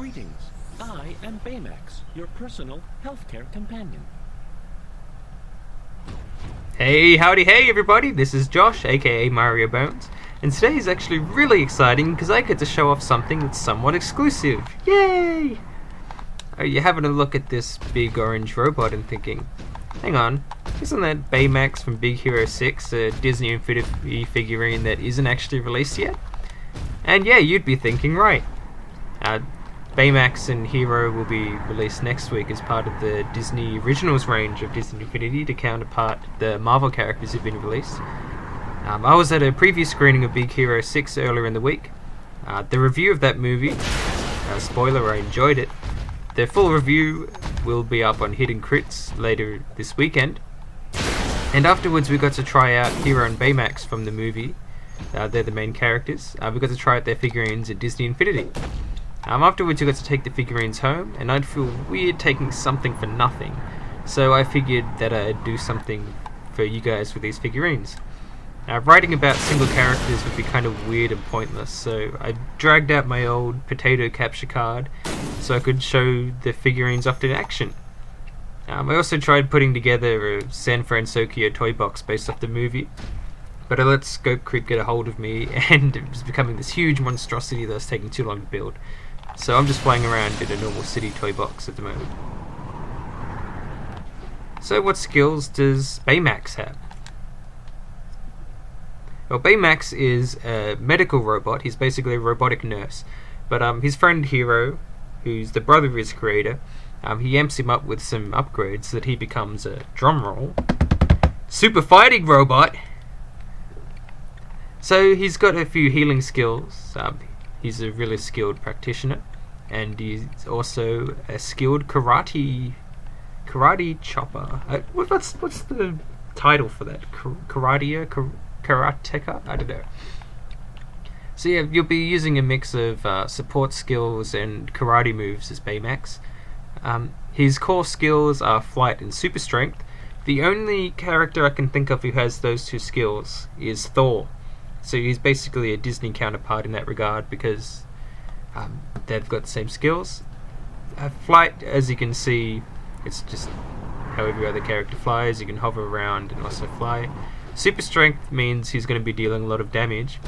Greetings. I am Baymax, your personal healthcare companion. Hey, howdy, hey everybody, this is Josh, aka Mario Bones, and today is actually really exciting because I get to show off something that's somewhat exclusive. Yay! You're having a look at this big orange robot and thinking, hang on, isn't that Baymax from Big Hero 6, a Disney Infinity figurine that isn't actually released yet? And yeah, you'd be thinking right. Baymax and Hiro will be released next week as part of the Disney Originals range of Disney Infinity to counterpart the Marvel characters who've been released. I was at a preview screening of Big Hero 6 earlier in the week. The review of that movie, spoiler, I enjoyed it. The full review will be up on Hidden Crits later this weekend. And afterwards we got to try out Hiro and Baymax from the movie. They're the main characters. We got to try out their figurines at Disney Infinity. Afterwards, you got to take the figurines home, and I'd feel weird taking something for nothing. So I figured that I'd do something for you guys with these figurines. Writing about single characters would be kind of weird and pointless, so I dragged out my old potato capture card so I could show the figurines off in action. I also tried putting together a San Francisco toy box based off the movie, but I let Scope Creep get a hold of me, and it was becoming this huge monstrosity that was taking too long to build. So I'm just flying around in a normal city toy box at the moment. So what skills does Baymax have? Well, Baymax is a medical robot. He's basically a robotic nurse. But his friend Hiro, who's the brother of his creator, he amps him up with some upgrades so that he becomes a drumroll super fighting robot. So he's got a few healing skills. He's a really skilled practitioner, and he's also a skilled karate chopper. What's the title for that? Karateka? I don't know. So yeah, you'll be using a mix of support skills and karate moves as Baymax. His core skills are flight and super strength. The only character I can think of who has those two skills is Thor. So he's basically a Disney counterpart in that regard because they've got the same skills. Flight, as you can see, it's just how every other character flies. You can hover around and also fly. Super strength means he's going to be dealing a lot of damage.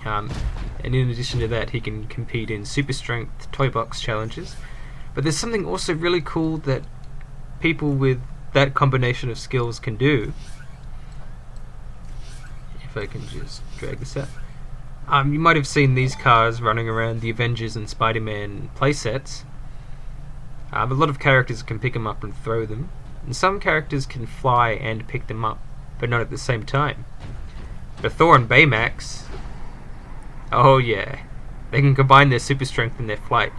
And in addition to that, he can compete in super strength toy box challenges. But there's something also really cool that people with that combination of skills can do. If I can just drag this out. You might have seen these cars running around the Avengers and Spider-Man playsets. A lot of characters can pick them up and throw them, and some characters can fly and pick them up, but not at the same time. But Thor and Baymax, oh yeah, they can combine their super strength and their flight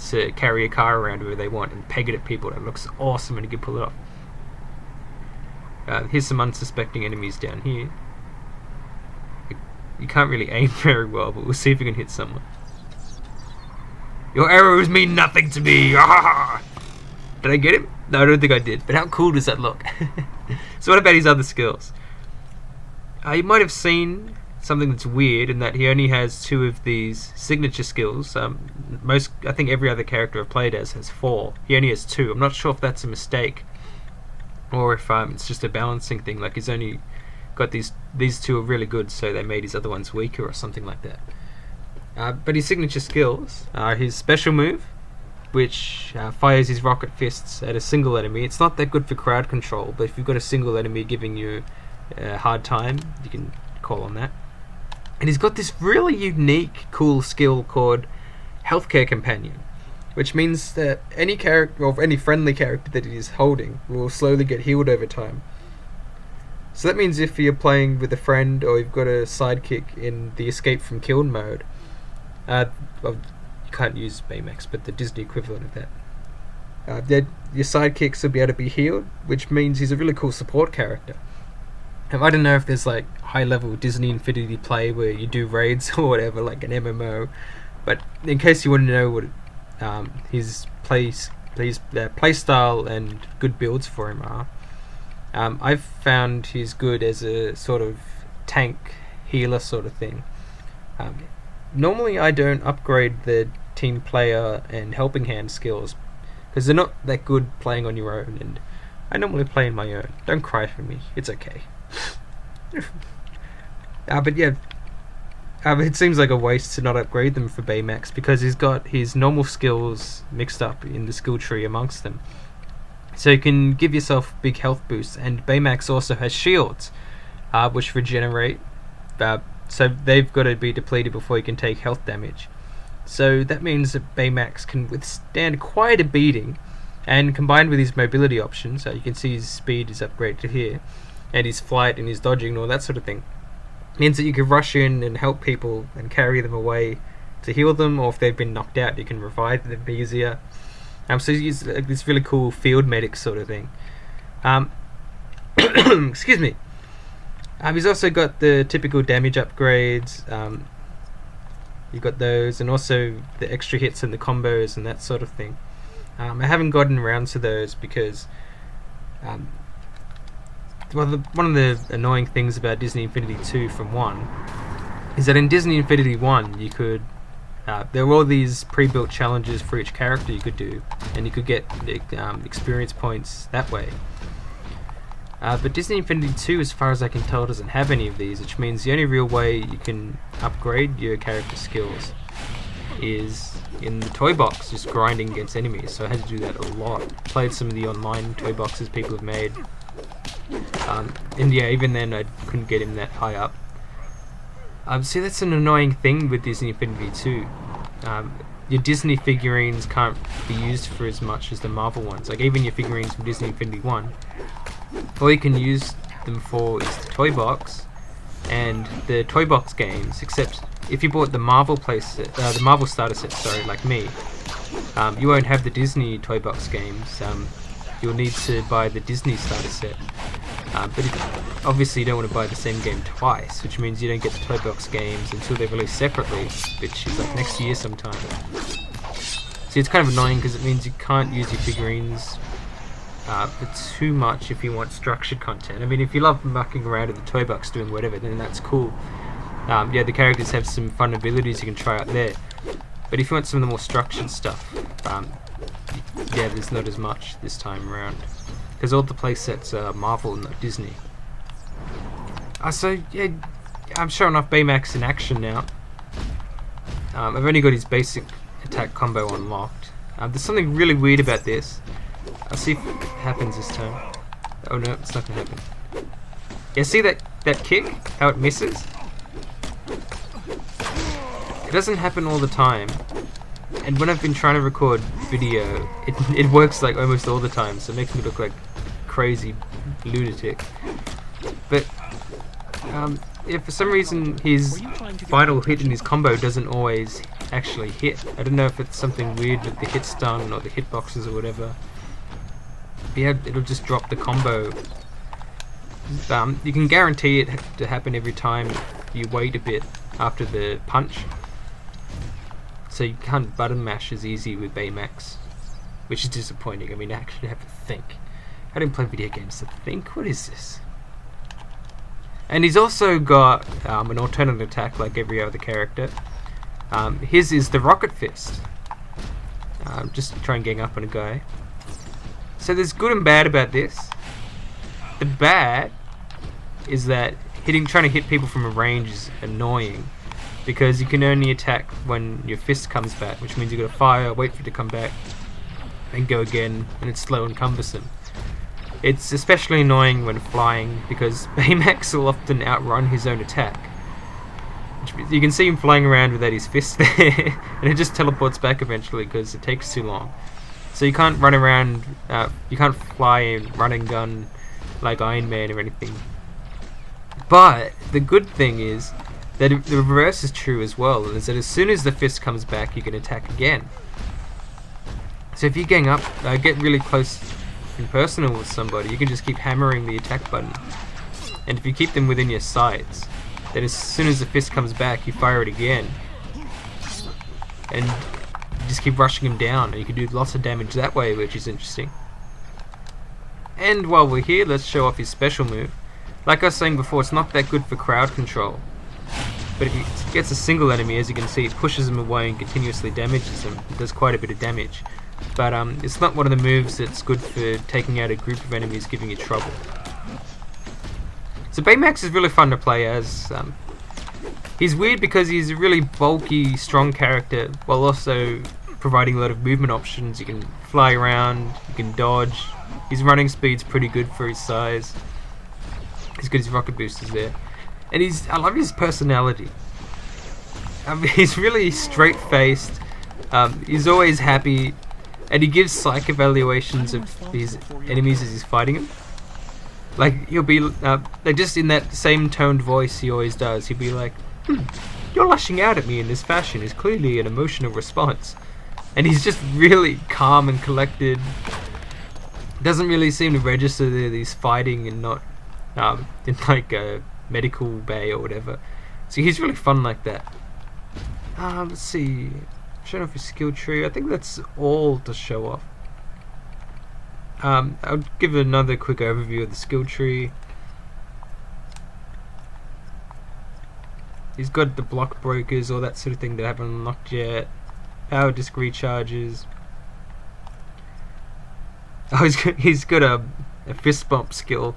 to carry a car around where they want and peg it at people. That looks awesome and you can pull it off. Here's some unsuspecting enemies down here. You can't really aim very well, but we'll see if we can hit someone. Your arrows mean nothing to me! Ah! Did I get him? No, I don't think I did. But how cool does that look? So what about his other skills? You might have seen something that's weird in that he only has 2 of these signature skills. I think every other character I've played as has 4. He only has 2. I'm not sure if that's a mistake or if it's just a balancing thing. Like he's only got these 2 are really good, so they made his other ones weaker or something like that. But his signature skills are his special move, which fires his rocket fists at a single enemy. It's not that good for crowd control, but if you've got a single enemy giving you a hard time, you can call on that. And he's got this really unique, cool skill called Healthcare Companion, which means that any character or any friendly character that he is holding will slowly get healed over time. So that means if you're playing with a friend or you've got a sidekick in the escape from kill mode, well, you can't use Baymax, but the Disney equivalent of that, your sidekicks will be able to be healed, which means he's a really cool support character. I don't know if there's like high level Disney Infinity play where you do raids or whatever, like an MMO, but in case you want to know what his play style and good builds for him are, I've found he's good as a sort of tank healer sort of thing. Normally I don't upgrade the team player and helping hand skills, because they're not that good playing on your own, and I normally play on my own. Don't cry for me, it's okay. But yeah, it seems like a waste to not upgrade them for Baymax, because he's got his normal skills mixed up in the skill tree amongst them. So you can give yourself big health boosts, and Baymax also has shields, which regenerate. So they've got to be depleted before you can take health damage. So that means that Baymax can withstand quite a beating, and combined with his mobility options, so you can see his speed is upgraded here, and his flight and his dodging and all that sort of thing, means that you can rush in and help people and carry them away to heal them, or if they've been knocked out you can revive them easier. So he's this really cool field medic sort of thing. Excuse me. He's also got the typical damage upgrades. You've got those, and also the extra hits and the combos and that sort of thing. I haven't gotten around to those because one of the annoying things about Disney Infinity 2 from 1 is that in Disney Infinity 1 you could there were all these pre-built challenges for each character you could do, and you could get experience points that way. But Disney Infinity 2, as far as I can tell, doesn't have any of these, which means the only real way you can upgrade your character skills is in the toy box, just grinding against enemies. So I had to do that a lot. Played some of the online toy boxes people have made, and yeah, even then I couldn't get him that high up. See, that's an annoying thing with Disney Infinity 2. Your Disney figurines can't be used for as much as the Marvel ones. Like even your figurines from Disney Infinity 1, all you can use them for is the toy box and the toy box games, except if you bought the Marvel the Marvel starter set, sorry, like me, you won't have the Disney toy box games. You'll need to buy the Disney starter set. But obviously you don't want to buy the same game twice, which means you don't get the toy box games until they're released separately, which is like next year sometime. See, it's kind of annoying because it means you can't use your figurines for too much if you want structured content. I mean, if you love mucking around in the toy box doing whatever, then that's cool. Yeah, the characters have some fun abilities you can try out there. But if you want some of the more structured stuff, yeah, there's not as much this time around, because all the playsets are Marvel and not Disney. So yeah, I'm showing off Baymax in action now. I've only got his basic attack combo unlocked. There's something really weird about this. I'll see if it happens this time. Oh no, it's not gonna happen. Yeah, see that kick? How it misses? It doesn't happen all the time. And when I've been trying to record video, it works like almost all the time, so it makes me look like a crazy lunatic. But if for some reason his final hit in his combo doesn't always actually hit, I don't know if it's something weird with the hit stun or the hitboxes or whatever. But yeah, it'll just drop the combo. You can guarantee it to happen every time if you wait a bit after the punch. So you can't button mash as easy with Baymax, which is disappointing. I mean, I actually have to think. I didn't play video games to think. What is this? And he's also got an alternate attack like every other character. His is the Rocket Fist. Just to try and gang up on a guy. So there's good and bad about this. The bad is that trying to hit people from a range is annoying, because you can only attack when your fist comes back, which means you've got to fire, wait for it to come back, and go again, and it's slow and cumbersome. It's especially annoying when flying, because Baymax will often outrun his own attack. You can see him flying around without his fist there, and it just teleports back eventually because it takes too long. So you can't run around, you can't fly and run and gun like Iron Man or anything. But the good thing is that the reverse is true as well, is that as soon as the fist comes back, you can attack again. So if you gang up, get really close and personal with somebody, you can just keep hammering the attack button. And if you keep them within your sights, then as soon as the fist comes back, you fire it again. And you just keep rushing him down, and you can do lots of damage that way, which is interesting. And while we're here, let's show off his special move. Like I was saying before, it's not that good for crowd control. But if he gets a single enemy, as you can see, it pushes him away and continuously damages him. It does quite a bit of damage. But it's not one of the moves that's good for taking out a group of enemies giving you trouble. So Baymax is really fun to play as. He's weird because he's a really bulky, strong character, while also providing a lot of movement options. You can fly around, you can dodge. His running speed's pretty good for his size. He's got his rocket boosters there. And I love his personality. He's really straight-faced. He's always happy. And he gives psych evaluations of his enemies as he's fighting them. Like, he'll be, like, just in that same toned voice he always does. He'll be like, you're lashing out at me in this fashion is clearly an emotional response. And he's just really calm and collected. Doesn't really seem to register that he's fighting and not in like a medical bay or whatever. So he's really fun like that. Let's see. Showing off his skill tree. I think that's all to show off. I'll give another quick overview of the skill tree. He's got the block breakers, all that sort of thing that I haven't unlocked yet. Power disc recharges. Oh, he's got a fist bump skill.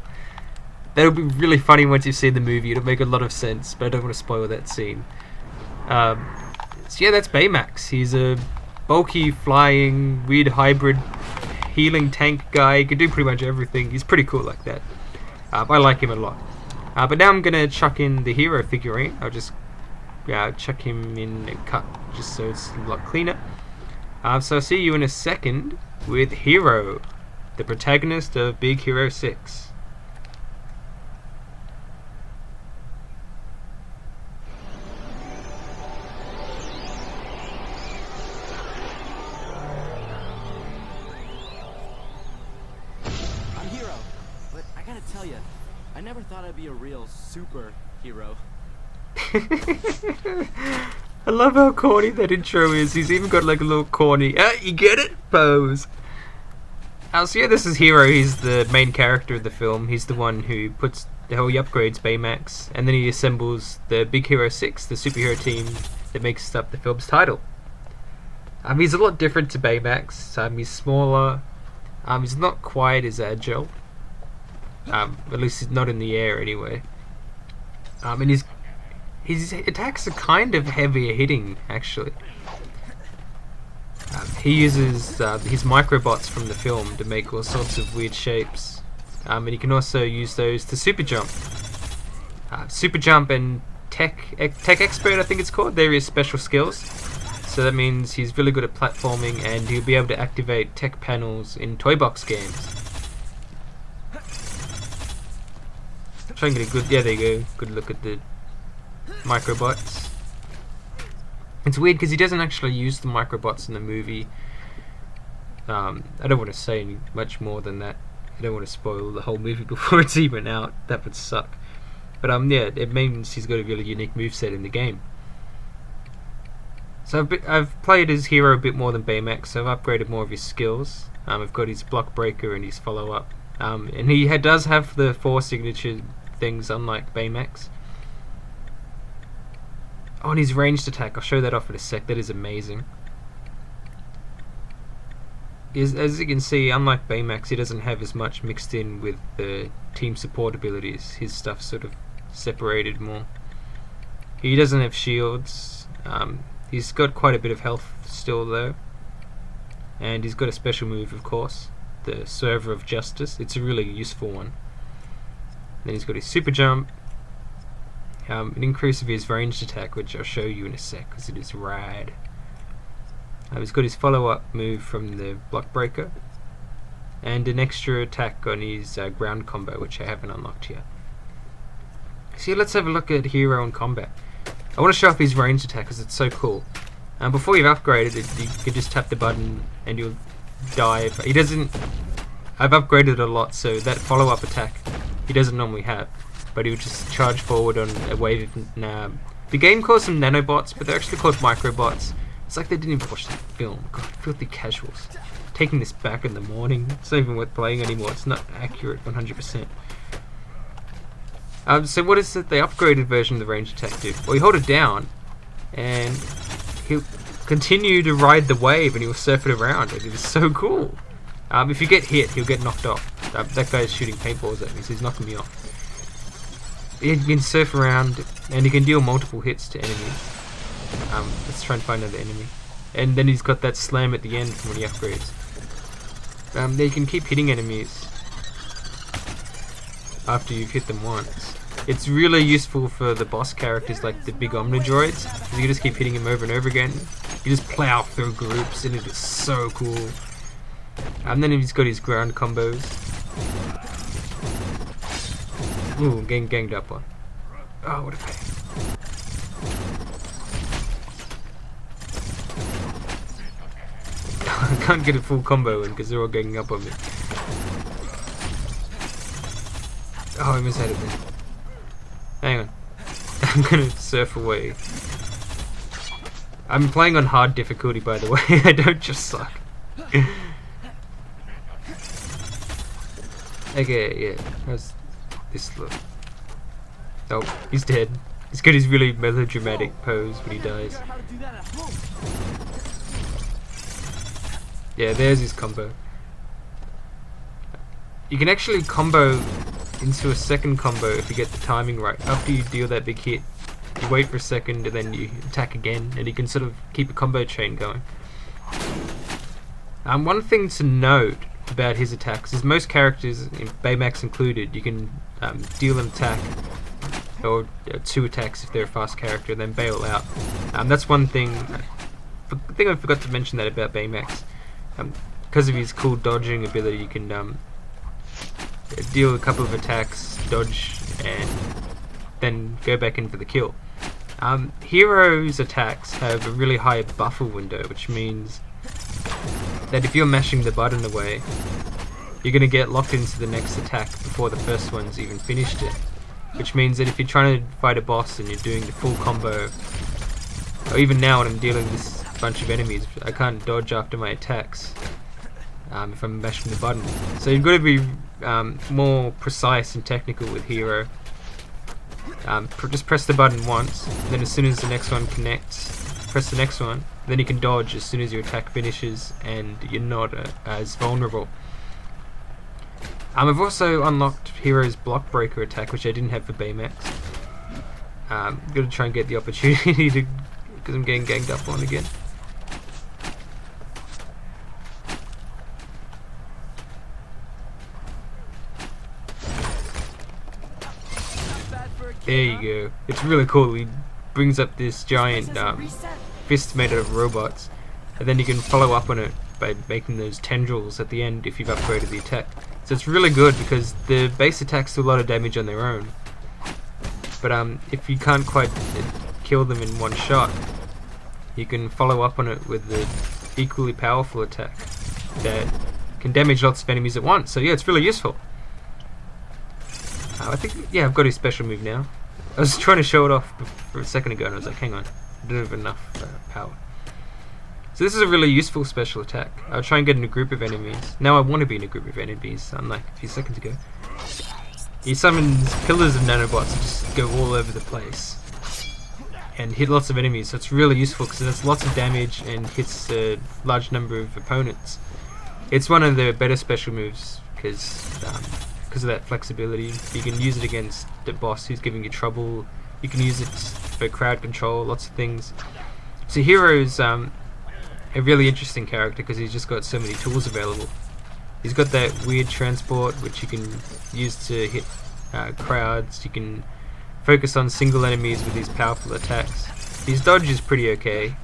That'll be really funny once you see the movie. It'll make a lot of sense, but I don't want to spoil that scene. So yeah, that's Baymax. He's a bulky, flying, weird hybrid healing tank guy. He can do pretty much everything. He's pretty cool like that. I like him a lot. But now I'm gonna chuck in the Hiro figurine. I'll just chuck him in a cut just so it's a lot cleaner. So I'll see you in a second with Hiro, the protagonist of Big Hero 6. I'm Hiro, but I gotta tell you, I never thought I'd be a real superhero. I love how corny that intro is. He's even got like a little corny, you get it? Pose. So yeah, this is Hiro. He's the main character of the film. He's the one who puts he upgrades Baymax, and then he assembles the Big Hero 6, the superhero team that makes up the film's title. He's a lot different to Baymax. He's smaller. He's not quite as agile. At least he's not in the air anyway. And his attacks are kind of heavier hitting, actually. He uses his microbots from the film to make all sorts of weird shapes. And he can also use those to super jump. Super jump and tech expert, I think it's called. They're his special skills. So that means he's really good at platforming, and he'll be able to activate tech panels in toy box games. Try and get a good, yeah, there you go, good look at the microbots. It's weird because he doesn't actually use the microbots in the movie. I don't want to say much more than that. I don't want to spoil the whole movie before it's even out. That would suck. But yeah, it means he's got a really unique moveset in the game. So I've played as Hiro a bit more than Baymax, so I've upgraded more of his skills. I've got his block breaker and his follow up. And he does have the 4 signature things, unlike Baymax. Oh, and his ranged attack, I'll show that off in a sec. That is amazing. As you can see, unlike Baymax, he doesn't have as much mixed in with the team support abilities. His stuff's sort of separated more. He doesn't have shields. He's got quite a bit of health still though. And he's got a special move, of course, the Server of Justice. It's a really useful one. Then he's got his super jump, an increase of his ranged attack, which I'll show you in a sec because it is rad. He's got his follow-up move from the block breaker, and an extra attack on his ground combo, which I haven't unlocked yet. So yeah, let's have a look at Hiro in combat. I want to show off his ranged attack because it's so cool. Before you've upgraded it, you can just tap the button and you'll dive. He doesn't. I've upgraded it a lot, so that follow-up attack he doesn't normally have, but he would just charge forward on a wave of. The game calls them nanobots, but they're actually called microbots. It's like they didn't even watch the film. God, filthy casuals. Taking this back in the morning. It's not even worth playing anymore. It's not accurate 100%. So what is the upgraded version of the range attack do? Well, you hold it down, and he'll continue to ride the wave, and he'll surf it around. It is so cool. If you get hit, he'll get knocked off. That guy's shooting paintballs at me, so he's knocking me off. He can surf around, and he can deal multiple hits to enemies. Let's try and find another enemy. And then he's got that slam at the end from when he upgrades. They can keep hitting enemies after you've hit them once. It's really useful for the boss characters like the big Omnidroids, because you just keep hitting him over and over again. You just plow through groups, and it is so cool. And then he's got his ground combos. Ooh, getting ganged up on. Oh, what a pain. I can't get a full combo in because they're all ganging up on me. Oh, I misheaded me. Hang on. I'm gonna surf away. I'm playing on hard difficulty, by the way. I don't just suck. Okay, yeah. How's this look? Oh, he's dead. He's got his really melodramatic pose when he dies. Yeah, there's his combo. You can actually combo into a second combo if you get the timing right. After you deal that big hit, you wait for a second and then you attack again, and you can sort of keep a combo chain going. One thing to note about his attacks is most characters, Baymax included, you can deal an attack or 2 attacks if they're a fast character and then bail out. That's one thing. I think I forgot to mention that about Baymax. Because of his cool dodging ability, you can deal a couple of attacks, dodge, and then go back in for the kill. Hiro's attacks have a really high buffer window, which means that if you're mashing the button away, you're going to get locked into the next attack before the first one's even finished it. Which means that if you're trying to fight a boss and you're doing the full combo, or even now when I'm dealing with this bunch of enemies, I can't dodge after my attacks if I'm mashing the button. So you've got to be more precise and technical with Hiro. Just press the button once, then as soon as the next one connects, press the next one, then you can dodge as soon as your attack finishes and you're not as vulnerable. I've also unlocked Hiro's block breaker attack, which I didn't have for Baymax. Got to try and get the opportunity to, because I'm getting ganged up on again. There you go. It's really cool. He brings up this giant fist made out of robots, and then you can follow up on it by making those tendrils at the end if you've upgraded the attack. So it's really good because the base attacks do a lot of damage on their own, but if you can't quite kill them in one shot, you can follow up on it with the equally powerful attack that can damage lots of enemies at once. So yeah, it's really useful. I think, yeah, I've got his special move now. I was trying to show it off for a second ago and I was like, hang on, I don't have enough power. So this is a really useful special attack. I'll try and get in a group of enemies. Now I want to be in a group of enemies, unlike a few seconds ago. He summons pillars of nanobots that just go all over the place and hit lots of enemies, so it's really useful because it does lots of damage and hits a large number of opponents. It's one of the better special moves because of that flexibility. You can use it against the boss who's giving you trouble. You can use it for crowd control, lots of things. So Hiro's a really interesting character because he's just got so many tools available. He's got that weird transport which you can use to hit crowds. You can focus on single enemies with these powerful attacks. His dodge is pretty okay.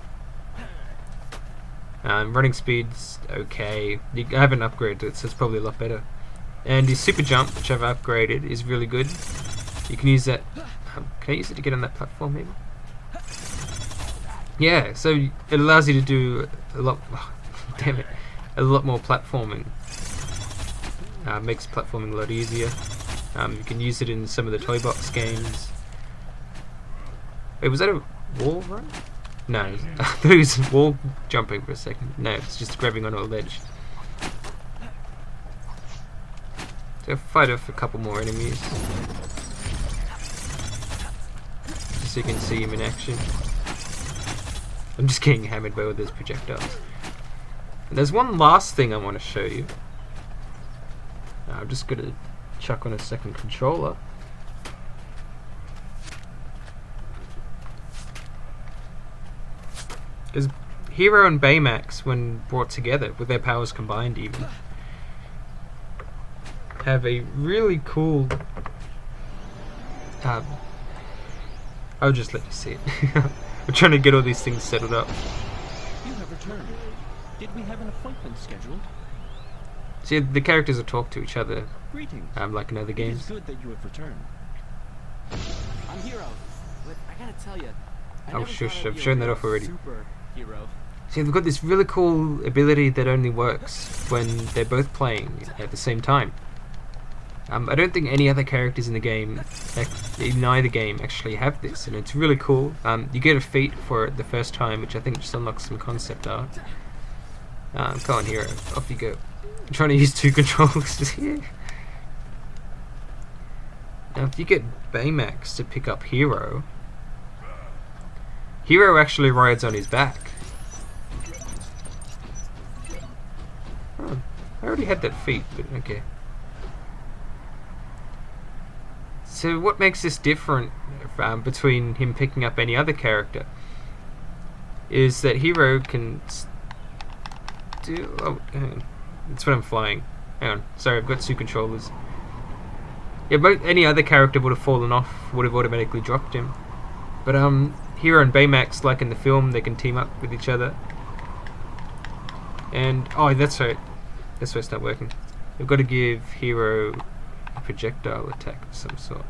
Running speed's okay. I haven't upgraded it, so it's probably a lot better. And his super jump, which I've upgraded, is really good. You can use that. Can I use it to get on that platform, maybe? Yeah, so it allows you to do a lot. Damn it, a lot more platforming. Makes platforming a lot easier. You can use it in some of the toy box games. Wait, was that a wall run? No, I thought it was wall jumping for a second. No, it's just grabbing onto a ledge. So I'll fight off a couple more enemies. so you can see him in action. I'm just getting hammered by all those projectiles. And there's one last thing I want to show you. I'm just going to chuck on a second controller. Because Hiro and Baymax, when brought together, with their powers combined even, have a really cool... I'll just let you see it. We're trying to get all these things settled up. You have returned. Did we have an appointment scheduled? See, the characters will talk to each other, Greetings. like in other It games. is good that you have returned. I'm Hiro, but I gotta tell you, I Oh, never shush, thought I'd I've be a shown that real off already. Superhero. See, they've got this really cool ability that only works when they're both playing at the same time. I don't think any other characters in the game, in either game, actually have this, and it's really cool. You get a feat for it the first time, which I think just unlocks some concept art. Come on, Hiro, off you go. I'm trying to use 2 controllers here. Now, if you get Baymax to pick up Hiro, Hiro actually rides on his back. Oh, I already had that feat, but okay. So what makes this different between him picking up any other character is that Hiro can do... Oh, hang on. That's when I'm flying. Hang on. Sorry, I've got 2 controllers. Yeah, but any other character would have fallen off, would have automatically dropped him. But Hiro and Baymax, like in the film, they can team up with each other. And, oh, that's right. That's why it's not working. We've got to give Hiro a projectile attack of some sort.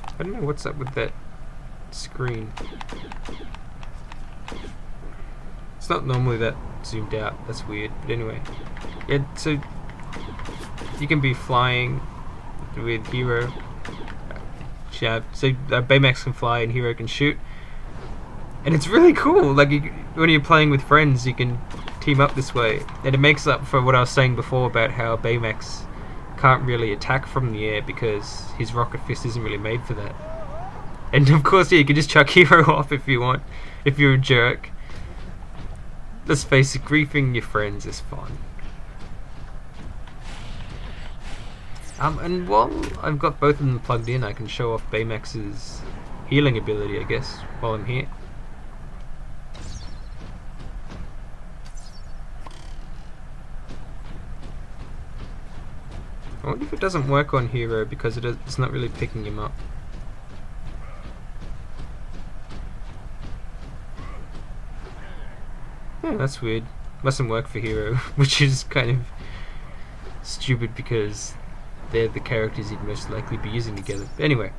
I don't know what's up with that screen. It's not normally that zoomed out. That's weird. But anyway, yeah. So you can be flying with Hiro. Yeah. So Baymax can fly and Hiro can shoot, and it's really cool. Like when you're playing with friends, you can team up this way, and it makes up for what I was saying before about how Baymax can't really attack from the air because his rocket fist isn't really made for that. And of course, yeah, you can just chuck Hiro off if you want, if you're a jerk. Let's face it, griefing your friends is fun. And while I've got both of them plugged in, I can show off Baymax's healing ability, I guess, while I'm here. I wonder if it doesn't work on Hiro because it's not really picking him up. Yeah, that's weird. Mustn't work for Hiro, which is kind of stupid because they're the characters you'd most likely be using together. But anyway.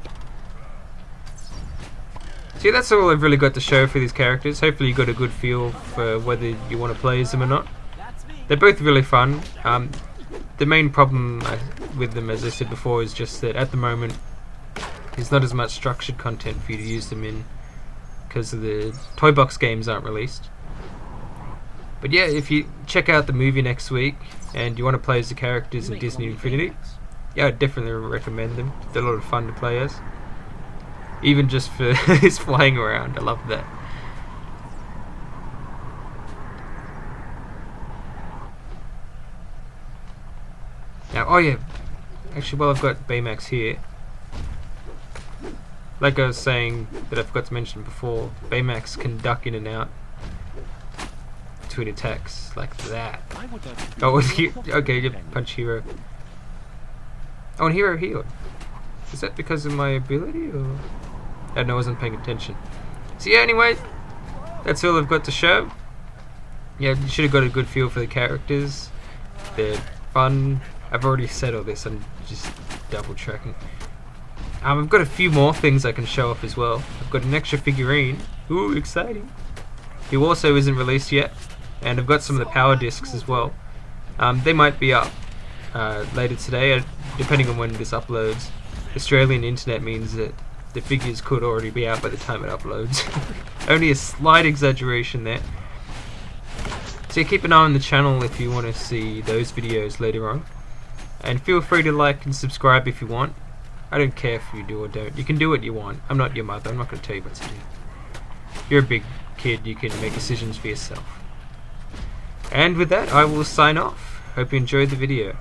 See, that's all I've really got to show for these characters. Hopefully you got a good feel for whether you want to play as them or not. They're both really fun. The main problem with them, as I said before, is just that at the moment there's not as much structured content for you to use them in because the toy box games aren't released. But yeah, if you check out the movie next week and you want to play as the characters in Disney Infinity, yeah, I'd definitely recommend them. They're a lot of fun to play as. Even just for his flying around, I love that. Now, oh yeah, actually while I've got Baymax here, like I was saying that I forgot to mention before, Baymax can duck in and out between attacks like that. Oh, okay, you punch Hiro. Oh, and Hiro healed. Is that because of my ability, or? I don't know, I wasn't paying attention. So yeah, anyway, that's all I've got to show. Yeah, you should have got a good feel for the characters. They're fun. I've already said all this, I'm just double tracking. I've got a few more things I can show off as well. I've got an extra figurine. Ooh, exciting. Who also isn't released yet. And I've got some of the power discs as well. They might be up later today, depending on when this uploads. Australian internet means that the figures could already be out by the time it uploads. Only a slight exaggeration there. So keep an eye on the channel if you want to see those videos later on. And feel free to like and subscribe if you want. I don't care if you do or don't. You can do what you want. I'm not your mother. I'm not going to tell you what to do. You're a big kid. You can make decisions for yourself. And with that, I will sign off. Hope you enjoyed the video.